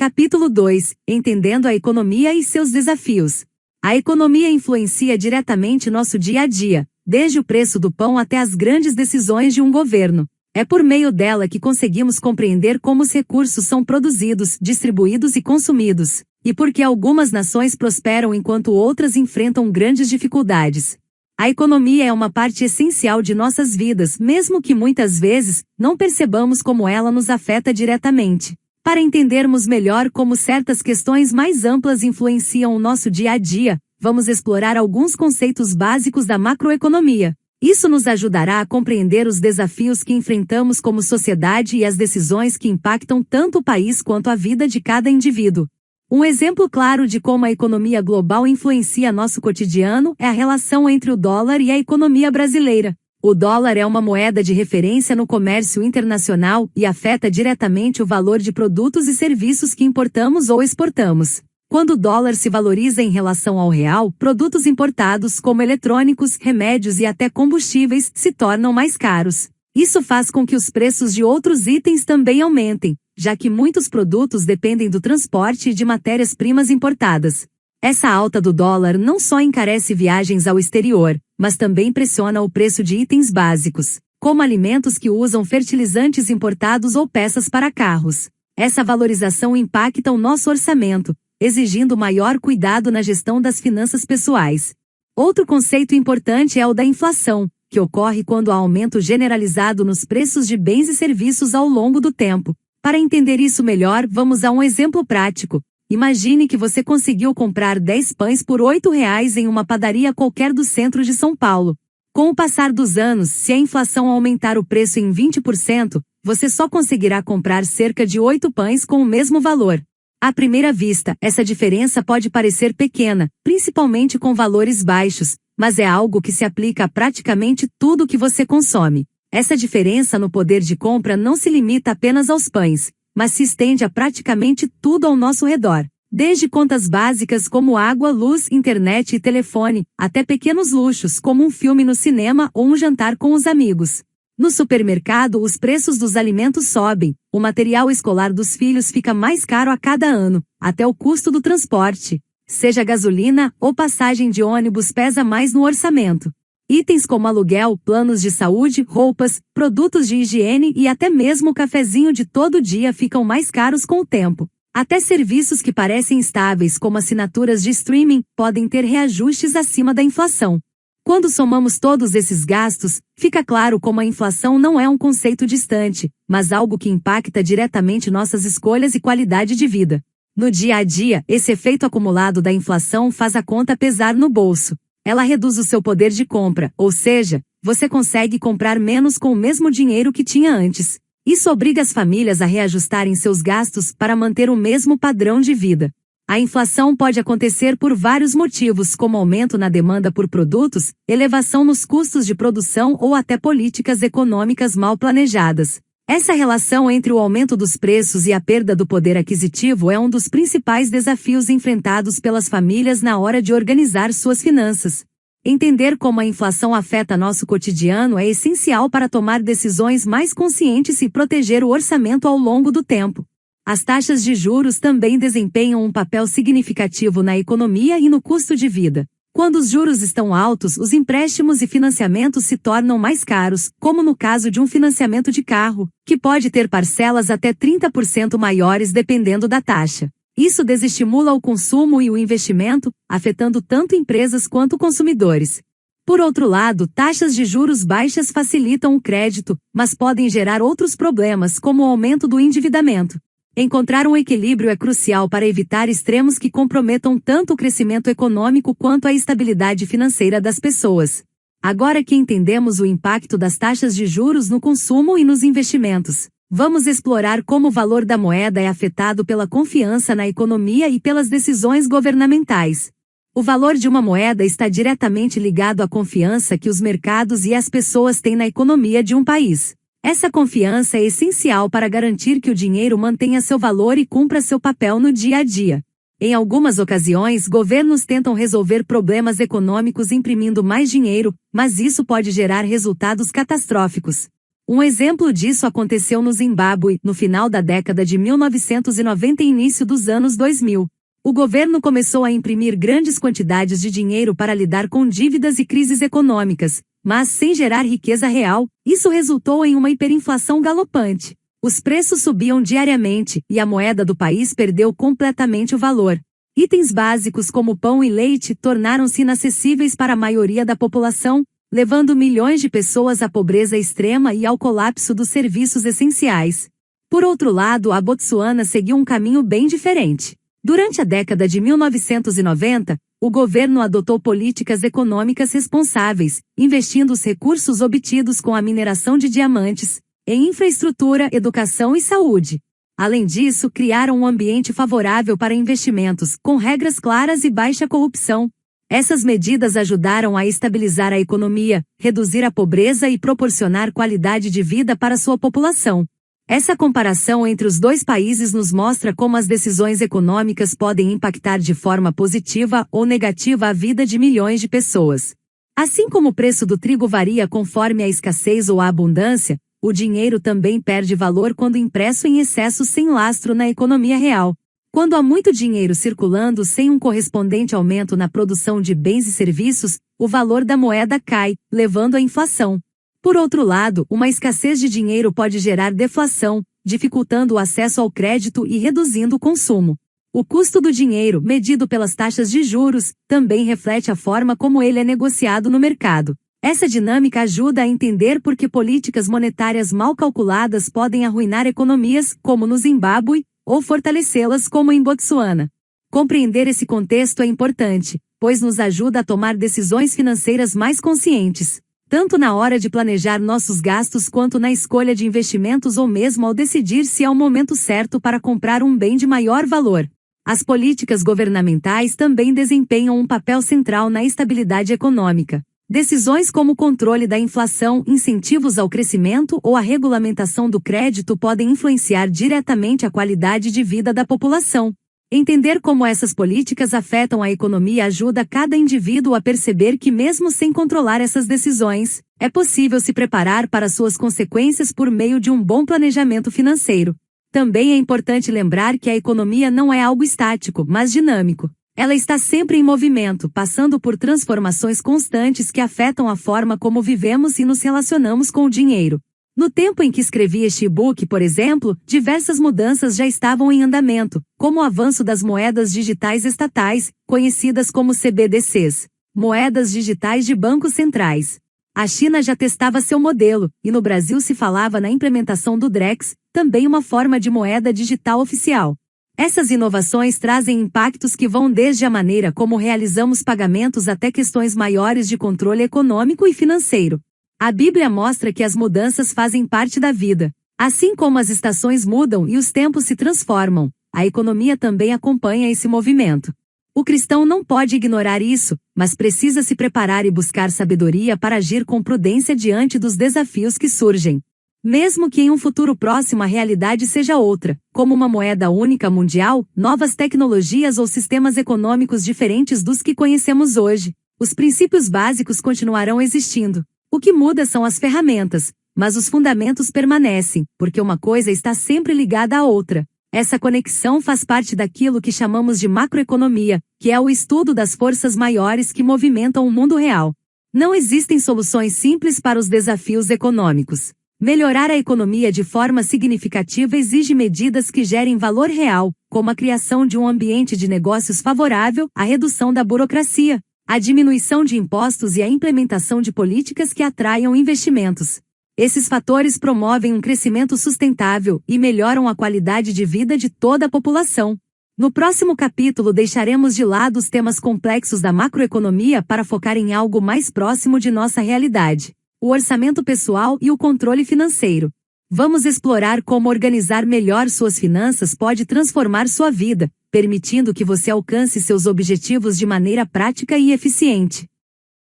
Capítulo 2. Entendendo a economia e seus desafios. A economia influencia diretamente nosso dia a dia, desde o preço do pão até as grandes decisões de um governo. É por meio dela que conseguimos compreender como os recursos são produzidos, distribuídos e consumidos, e por que algumas nações prosperam enquanto outras enfrentam grandes dificuldades. A economia é uma parte essencial de nossas vidas, mesmo que muitas vezes não percebamos como ela nos afeta diretamente. Para entendermos melhor como certas questões mais amplas influenciam o nosso dia a dia, vamos explorar alguns conceitos básicos da macroeconomia. Isso nos ajudará a compreender os desafios que enfrentamos como sociedade e as decisões que impactam tanto o país quanto a vida de cada indivíduo. Um exemplo claro de como a economia global influencia nosso cotidiano é a relação entre o dólar e a economia brasileira. O dólar é uma moeda de referência no comércio internacional e afeta diretamente o valor de produtos e serviços que importamos ou exportamos. Quando o dólar se valoriza em relação ao real, produtos importados como eletrônicos, remédios e até combustíveis se tornam mais caros. Isso faz com que os preços de outros itens também aumentem, já que muitos produtos dependem do transporte e de matérias-primas importadas. Essa alta do dólar não só encarece viagens ao exterior, mas também pressiona o preço de itens básicos, como alimentos que usam fertilizantes importados ou peças para carros. Essa valorização impacta o nosso orçamento, exigindo maior cuidado na gestão das finanças pessoais. Outro conceito importante é o da inflação, que ocorre quando há aumento generalizado nos preços de bens e serviços ao longo do tempo. Para entender isso melhor, vamos a um exemplo prático. Imagine que você conseguiu comprar 10 pães por R$ 8 em uma padaria qualquer do centro de São Paulo. Com o passar dos anos, se a inflação aumentar o preço em 20%, você só conseguirá comprar cerca de 8 pães com o mesmo valor. À primeira vista, essa diferença pode parecer pequena, principalmente com valores baixos, mas é algo que se aplica a praticamente tudo que você consome. Essa diferença no poder de compra não se limita apenas aos pães, mas se estende a praticamente tudo ao nosso redor. Desde contas básicas como água, luz, internet e telefone, até pequenos luxos como um filme no cinema ou um jantar com os amigos. No supermercado, os preços dos alimentos sobem, o material escolar dos filhos fica mais caro a cada ano, até o custo do transporte, seja gasolina ou passagem de ônibus, pesa mais no orçamento. Itens como aluguel, planos de saúde, roupas, produtos de higiene e até mesmo o cafezinho de todo dia ficam mais caros com o tempo. Até serviços que parecem estáveis, como assinaturas de streaming, podem ter reajustes acima da inflação. Quando somamos todos esses gastos, fica claro como a inflação não é um conceito distante, mas algo que impacta diretamente nossas escolhas e qualidade de vida. No dia a dia, esse efeito acumulado da inflação faz a conta pesar no bolso. Ela reduz o seu poder de compra, ou seja, você consegue comprar menos com o mesmo dinheiro que tinha antes. Isso obriga as famílias a reajustarem seus gastos para manter o mesmo padrão de vida. A inflação pode acontecer por vários motivos, como aumento na demanda por produtos, elevação nos custos de produção ou até políticas econômicas mal planejadas. Essa relação entre o aumento dos preços e a perda do poder aquisitivo é um dos principais desafios enfrentados pelas famílias na hora de organizar suas finanças. Entender como a inflação afeta nosso cotidiano é essencial para tomar decisões mais conscientes e proteger o orçamento ao longo do tempo. As taxas de juros também desempenham um papel significativo na economia e no custo de vida. Quando os juros estão altos, os empréstimos e financiamentos se tornam mais caros, como no caso de um financiamento de carro, que pode ter parcelas até 30% maiores dependendo da taxa. Isso desestimula o consumo e o investimento, afetando tanto empresas quanto consumidores. Por outro lado, taxas de juros baixas facilitam o crédito, mas podem gerar outros problemas, como o aumento do endividamento. Encontrar um equilíbrio é crucial para evitar extremos que comprometam tanto o crescimento econômico quanto a estabilidade financeira das pessoas. Agora que entendemos o impacto das taxas de juros no consumo e nos investimentos, vamos explorar como o valor da moeda é afetado pela confiança na economia e pelas decisões governamentais. O valor de uma moeda está diretamente ligado à confiança que os mercados e as pessoas têm na economia de um país. Essa confiança é essencial para garantir que o dinheiro mantenha seu valor e cumpra seu papel no dia a dia. Em algumas ocasiões, governos tentam resolver problemas econômicos imprimindo mais dinheiro, mas isso pode gerar resultados catastróficos. Um exemplo disso aconteceu no Zimbábue, no final da década de 1990 e início dos anos 2000. O governo começou a imprimir grandes quantidades de dinheiro para lidar com dívidas e crises econômicas, mas sem gerar riqueza real. Isso resultou em uma hiperinflação galopante. Os preços subiam diariamente, e a moeda do país perdeu completamente o valor. Itens básicos como pão e leite tornaram-se inacessíveis para a maioria da população, levando milhões de pessoas à pobreza extrema e ao colapso dos serviços essenciais. Por outro lado, a Botsuana seguiu um caminho bem diferente. Durante a década de 1990, o governo adotou políticas econômicas responsáveis, investindo os recursos obtidos com a mineração de diamantes em infraestrutura, educação e saúde. Além disso, criaram um ambiente favorável para investimentos, com regras claras e baixa corrupção. Essas medidas ajudaram a estabilizar a economia, reduzir a pobreza e proporcionar qualidade de vida para sua população. Essa comparação entre os dois países nos mostra como as decisões econômicas podem impactar de forma positiva ou negativa a vida de milhões de pessoas. Assim como o preço do trigo varia conforme a escassez ou a abundância, o dinheiro também perde valor quando impresso em excesso sem lastro na economia real. Quando há muito dinheiro circulando sem um correspondente aumento na produção de bens e serviços, o valor da moeda cai, levando à inflação. Por outro lado, uma escassez de dinheiro pode gerar deflação, dificultando o acesso ao crédito e reduzindo o consumo. O custo do dinheiro, medido pelas taxas de juros, também reflete a forma como ele é negociado no mercado. Essa dinâmica ajuda a entender por que políticas monetárias mal calculadas podem arruinar economias, como no Zimbábue, ou fortalecê-las, como em Botsuana. Compreender esse contexto é importante, pois nos ajuda a tomar decisões financeiras mais conscientes, tanto na hora de planejar nossos gastos quanto na escolha de investimentos ou mesmo ao decidir se é o momento certo para comprar um bem de maior valor. As políticas governamentais também desempenham um papel central na estabilidade econômica. Decisões como o controle da inflação, incentivos ao crescimento ou a regulamentação do crédito podem influenciar diretamente a qualidade de vida da população. Entender como essas políticas afetam a economia ajuda cada indivíduo a perceber que, mesmo sem controlar essas decisões, é possível se preparar para suas consequências por meio de um bom planejamento financeiro. Também é importante lembrar que a economia não é algo estático, mas dinâmico. Ela está sempre em movimento, passando por transformações constantes que afetam a forma como vivemos e nos relacionamos com o dinheiro. No tempo em que escrevi este e-book, por exemplo, diversas mudanças já estavam em andamento, como o avanço das moedas digitais estatais, conhecidas como CBDCs, moedas digitais de bancos centrais. A China já testava seu modelo, e no Brasil se falava na implementação do Drex, também uma forma de moeda digital oficial. Essas inovações trazem impactos que vão desde a maneira como realizamos pagamentos até questões maiores de controle econômico e financeiro. A Bíblia mostra que as mudanças fazem parte da vida. Assim como as estações mudam e os tempos se transformam, a economia também acompanha esse movimento. O cristão não pode ignorar isso, mas precisa se preparar e buscar sabedoria para agir com prudência diante dos desafios que surgem. Mesmo que em um futuro próximo a realidade seja outra, como uma moeda única mundial, novas tecnologias ou sistemas econômicos diferentes dos que conhecemos hoje, os princípios básicos continuarão existindo. O que muda são as ferramentas, mas os fundamentos permanecem, porque uma coisa está sempre ligada à outra. Essa conexão faz parte daquilo que chamamos de macroeconomia, que é o estudo das forças maiores que movimentam o mundo real. Não existem soluções simples para os desafios econômicos. Melhorar a economia de forma significativa exige medidas que gerem valor real, como a criação de um ambiente de negócios favorável, a redução da burocracia, a diminuição de impostos e a implementação de políticas que atraiam investimentos. Esses fatores promovem um crescimento sustentável e melhoram a qualidade de vida de toda a população. No próximo capítulo deixaremos de lado os temas complexos da macroeconomia para focar em algo mais próximo de nossa realidade: o orçamento pessoal e o controle financeiro. Vamos explorar como organizar melhor suas finanças pode transformar sua vida, permitindo que você alcance seus objetivos de maneira prática e eficiente.